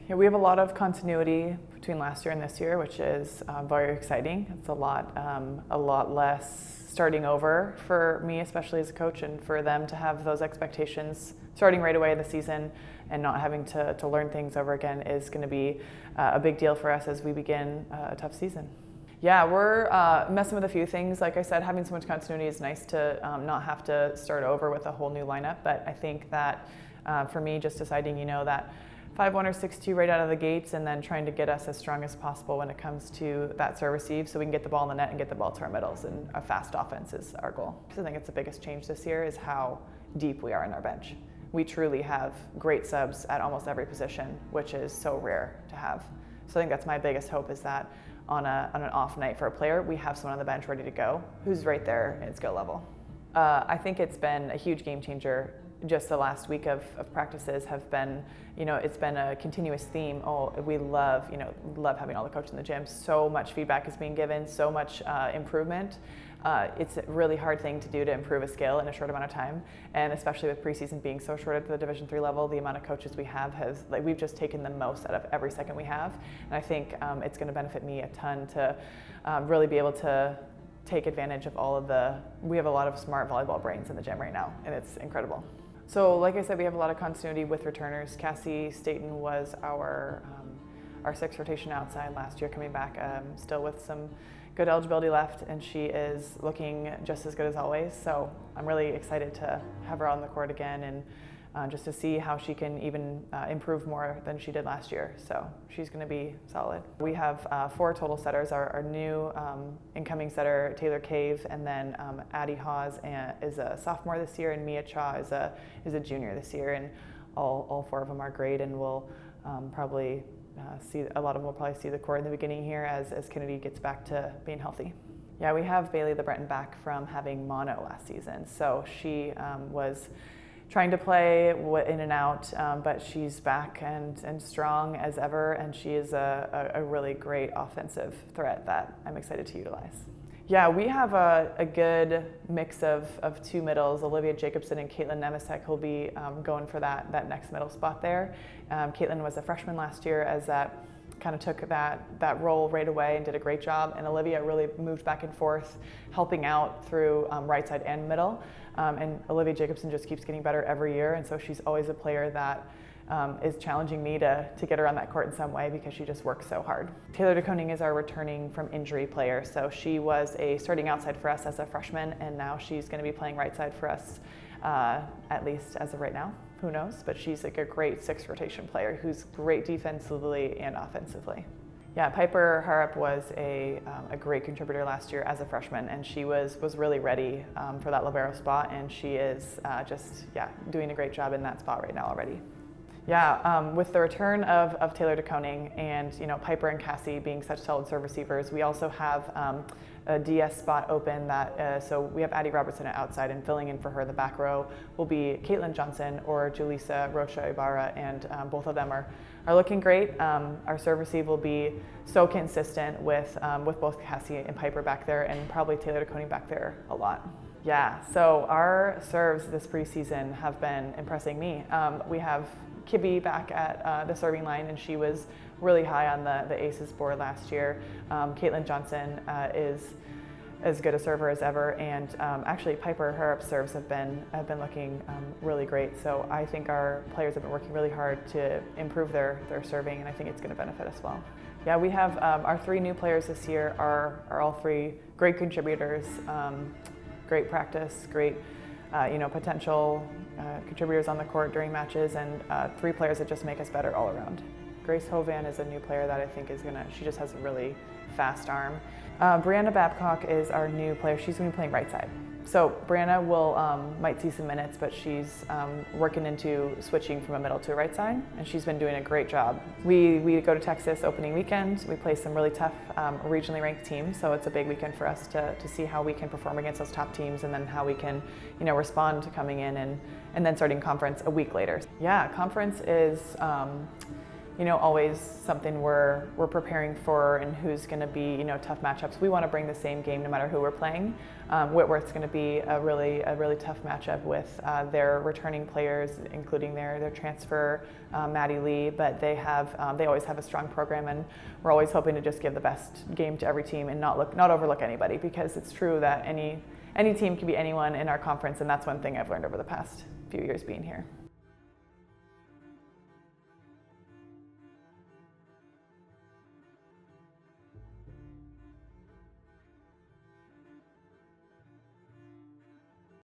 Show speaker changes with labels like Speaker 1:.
Speaker 1: Yeah, we have a lot of continuity between last year and this year, which is very exciting. It's a lot less starting over for me, especially as a coach, and for them to have those expectations starting right away in the season and not having to learn things over again is going to be a big deal for us as we begin a tough season. Yeah, we're messing with a few things. Like I said, having so much continuity is nice to not have to start over with a whole new lineup, but I think that for me, just deciding, that 5-1 or 6-2 right out of the gates, and then trying to get us as strong as possible when it comes to that serve receive, so we can get the ball in the net and get the ball to our middles, and a fast offense is our goal. So I think it's the biggest change this year is how deep we are in our bench. We truly have great subs at almost every position, which is so rare to have. So I think that's my biggest hope, is that on an off night for a player, we have someone on the bench ready to go who's right there at skill level. I think it's been a huge game changer. Just the last week of practices have been, it's been a continuous theme. Oh, we love having all the coaches in the gym. So much feedback is being given, so much improvement. It's a really hard thing to do to improve a skill in a short amount of time, and especially with preseason being so short at the Division III level, the amount of coaches we have we've just taken the most out of every second we have, and I think it's going to benefit me a ton to really be able to take advantage of we have a lot of smart volleyball brains in the gym right now, and it's incredible. So like I said, we have a lot of continuity with returners. Cassie Staten was our sixth rotation outside last year, coming back still with some good eligibility left, and she is looking just as good as always. So I'm really excited to have her on the court again, and just to see how she can even improve more than she did last year. So she's going to be solid. We have 4 total setters. Our new incoming setter, Taylor Cave, and then Addie Hawes is a sophomore this year, and Mia Cha is a junior this year. And all 4 of them are great, and we'll probably a lot of them will probably see the court in the beginning here as Kennedy gets back to being healthy. Yeah, we have Bailey LeBreton back from having mono last season. So she was trying to play in and out, but she's back and strong as ever, and she is a really great offensive threat that I'm excited to utilize. Yeah, we have a good mix of 2 middles, Olivia Jacobson and Caitlin Nemisek, who'll be going for that next middle spot there. Caitlin was a freshman last year, as that kind of took that role right away and did a great job, and Olivia really moved back and forth, helping out through right side and middle. And Olivia Jacobson just keeps getting better every year, and so she's always a player that is challenging me to get her on that court in some way, because she just works so hard. Taylor DeConing is our returning from injury player, so she was a starting outside for us as a freshman, and now she's going to be playing right side for us, at least as of right now. Who knows? But she's like a great 6th rotation player who's great defensively and offensively. Yeah, Piper Harrop was a great contributor last year as a freshman, and she was really ready for that libero spot, and she is doing a great job in that spot right now already. Yeah, with the return of Taylor DeConing and Piper and Cassie being such solid serve receivers, we also have a DS spot open so we have Addie Robertson outside, and filling in for her the back row will be Caitlin Johnson or Julissa Rocha Ibarra, and both of them are looking great. Our serve receive will be so consistent with both Cassie and Piper back there, and probably Taylor DeConing back there a lot. Yeah, so our serves this preseason have been impressing me. We have Kibby back at the serving line, and she was really high on the aces board last year. Caitlin Johnson is as good a server as ever, and actually Piper Harrop's serves have been looking really great. So I think our players have been working really hard to improve their serving, and I think it's going to benefit us well. Yeah, we have our 3 new players this year are all 3 great contributors, great practice, great potential contributors on the court during matches, and 3 players that just make us better all around. Grace Hovan is a new player that I think she just has a really fast arm. Brianna Babcock is our new player. She's going to be playing right side. So Brianna might see some minutes, but she's working into switching from a middle to a right side, and she's been doing a great job. We go to Texas opening weekend. We play some really tough regionally ranked teams, so it's a big weekend for us to see how we can perform against those top teams, and then how we can respond to coming in and then starting conference a week later. Yeah, conference is always something we're preparing for, and who's going to be, tough matchups. We want to bring the same game no matter who we're playing. Whitworth's going to be a really tough matchup with their returning players, including their transfer, Maddie Lee. But they always have a strong program, and we're always hoping to just give the best game to every team and not overlook anybody, because it's true that any team can be anyone in our conference, and that's one thing I've learned over the past few years being here.